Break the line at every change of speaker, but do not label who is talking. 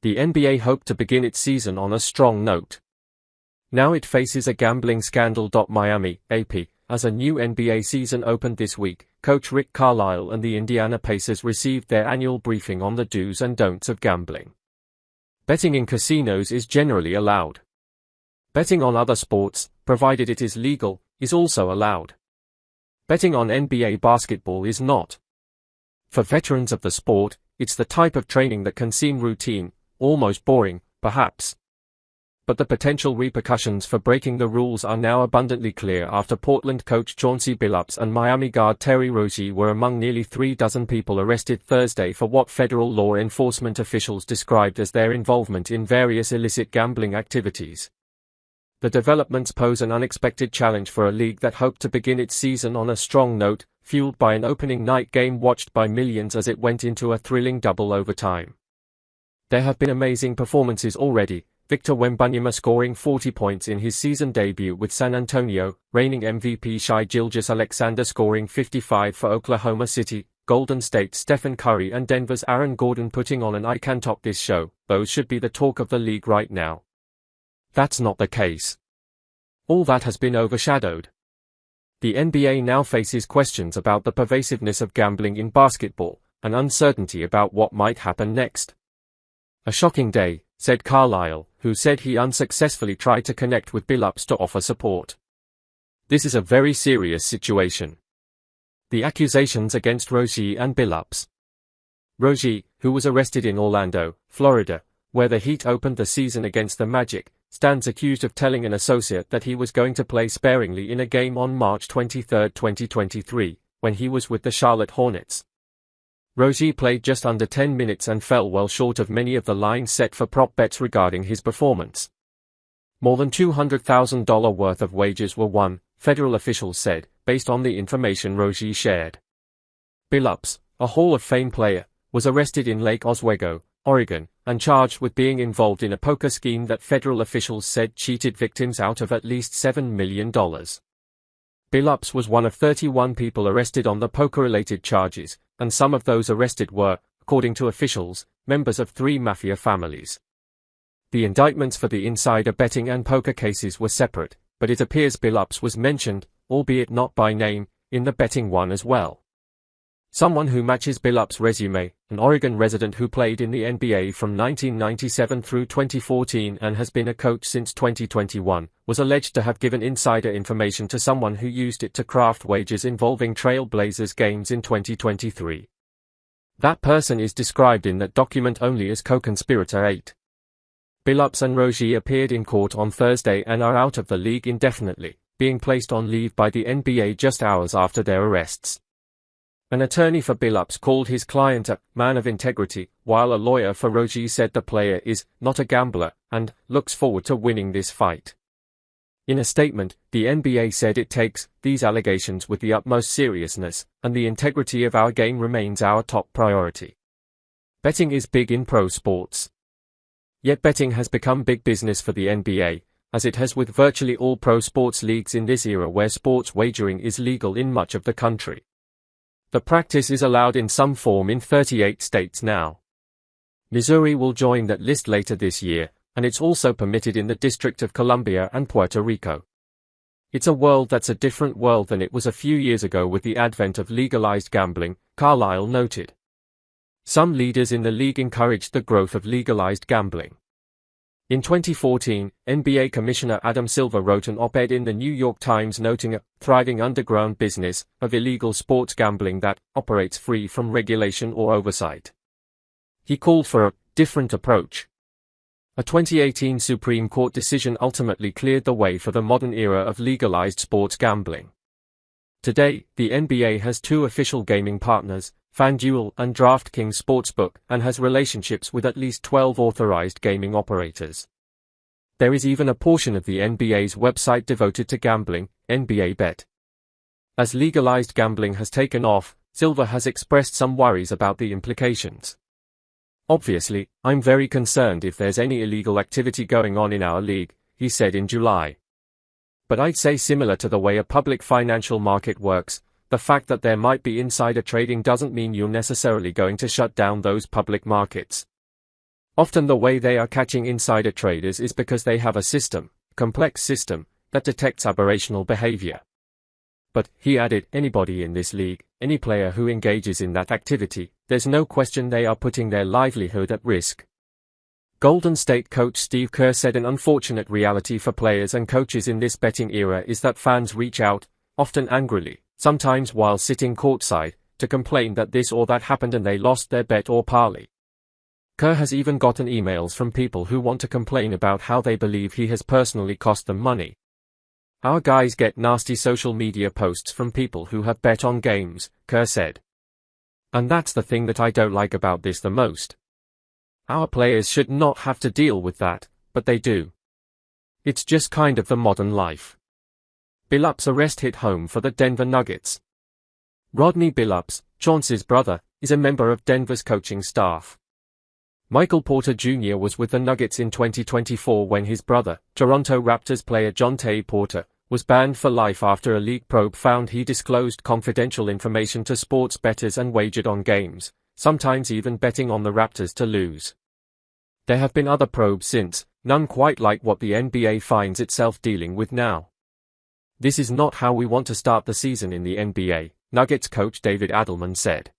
The NBA hoped to begin its season on a strong note. Now it faces a gambling scandal. Miami, AP, as a new NBA season opened this week, coach Rick Carlisle and the Indiana Pacers received their annual briefing on the do's and don'ts of gambling. Betting in casinos is generally allowed. Betting on other sports, provided it is legal, is also allowed. Betting on NBA basketball is not. For veterans of the sport, it's the type of training that can seem routine, almost boring, perhaps. But the potential repercussions for breaking the rules are now abundantly clear after Portland coach Chauncey Billups and Miami guard Terry Rozier were among nearly 36 people arrested Thursday for what federal law enforcement officials described as their involvement in various illicit gambling activities. The developments pose an unexpected challenge for a league that hoped to begin its season on a strong note, fueled by an opening night game watched by millions as it went into a thrilling double overtime. There have been amazing performances already, Victor Wembanyama scoring 40 points in his season debut with San Antonio, reigning MVP Shai Gilgeous-Alexander scoring 55 for Oklahoma City, Golden State's Stephen Curry and Denver's Aaron Gordon putting on an eye-can-top this show. Those should be the talk of the league right now. That's not the case. All that has been overshadowed. The NBA now faces questions about the pervasiveness of gambling in basketball, and uncertainty about what might happen next. A shocking day, said Carlisle, who said he unsuccessfully tried to connect with Billups to offer support. This is a very serious situation. The accusations against Rozier and Billups. Rozier, who was arrested in Orlando, Florida, where the Heat opened the season against the Magic, stands accused of telling an associate that he was going to play sparingly in a game on March 23, 2023, when he was with the Charlotte Hornets. Rozier played just under 10 minutes and fell well short of many of the lines set for prop bets regarding his performance. More than $200,000 worth of wagers were won, federal officials said, based on the information Rozier shared. Billups, a Hall of Fame player, was arrested in Lake Oswego, Oregon, and charged with being involved in a poker scheme that federal officials said cheated victims out of at least $7 million. Billups was one of 31 people arrested on the poker-related charges, and some of those arrested were, according to officials, members of 3 mafia families. The indictments for the insider betting and poker cases were separate, but it appears Billups was mentioned, albeit not by name, in the betting one as well. Someone who matches Billups' resume, an Oregon resident who played in the NBA from 1997 through 2014 and has been a coach since 2021, was alleged to have given insider information to someone who used it to craft wagers involving Trail Blazers games in 2023. That person is described in that document only as co-conspirator 8. Billups and Rozier appeared in court on Thursday and are out of the league indefinitely, being placed on leave by the NBA just hours after their arrests. An attorney for Billups called his client a man of integrity, while a lawyer for Rozier said the player is not a gambler and looks forward to winning this fight. In a statement, the NBA said it takes these allegations with the utmost seriousness, and the integrity of our game remains our top priority. Betting is big in pro sports. Yet betting has become big business for the NBA, as it has with virtually all pro sports leagues in this era where sports wagering is legal in much of the country. The practice is allowed in some form in 38 states now. Missouri will join that list later this year, and it's also permitted in the District of Columbia and Puerto Rico. It's a world that's a different world than it was a few years ago with the advent of legalized gambling, Carlisle noted. Some leaders in the league encouraged the growth of legalized gambling. In 2014, NBA Commissioner Adam Silver wrote an op-ed in the New York Times noting a thriving underground business of illegal sports gambling that operates free from regulation or oversight. He called for a different approach. A 2018 Supreme Court decision ultimately cleared the way for the modern era of legalized sports gambling. Today, the NBA has 2 official gaming partners, FanDuel and DraftKings Sportsbook, and has relationships with at least 12 authorized gaming operators. There is even a portion of the NBA's website devoted to gambling, NBA Bet. As legalized gambling has taken off, Silver has expressed some worries about the implications. Obviously, I'm very concerned if there's any illegal activity going on in our league, he said in July. But I'd say similar to the way a public financial market works, the fact that there might be insider trading doesn't mean you're necessarily going to shut down those public markets. Often the way they are catching insider traders is because they have a system, complex system, that detects aberrational behavior. But, he added, anybody in this league, any player who engages in that activity, there's no question they are putting their livelihood at risk. Golden State coach Steve Kerr said an unfortunate reality for players and coaches in this betting era is that fans reach out, often angrily, sometimes while sitting courtside, to complain that this or that happened and they lost their bet or parlay. Kerr has even gotten emails from people who want to complain about how they believe he has personally cost them money. Our guys get nasty social media posts from people who have bet on games, Kerr said. And that's the thing that I don't like about this the most. Our players should not have to deal with that, but they do. It's just kind of the modern life. Billup's arrest hit home for the Denver Nuggets. Rodney Billups, Chauncey's brother, is a member of Denver's coaching staff. Michael Porter Jr. was with the Nuggets in 2024 when his brother, Toronto Raptors player Jontay Porter, was banned for life after a league probe found he disclosed confidential information to sports bettors and wagered on games, sometimes even betting on the Raptors to lose. There have been other probes since, none quite like what the NBA finds itself dealing with now. This is not how we want to start the season in the NBA, Nuggets coach David Adelman said.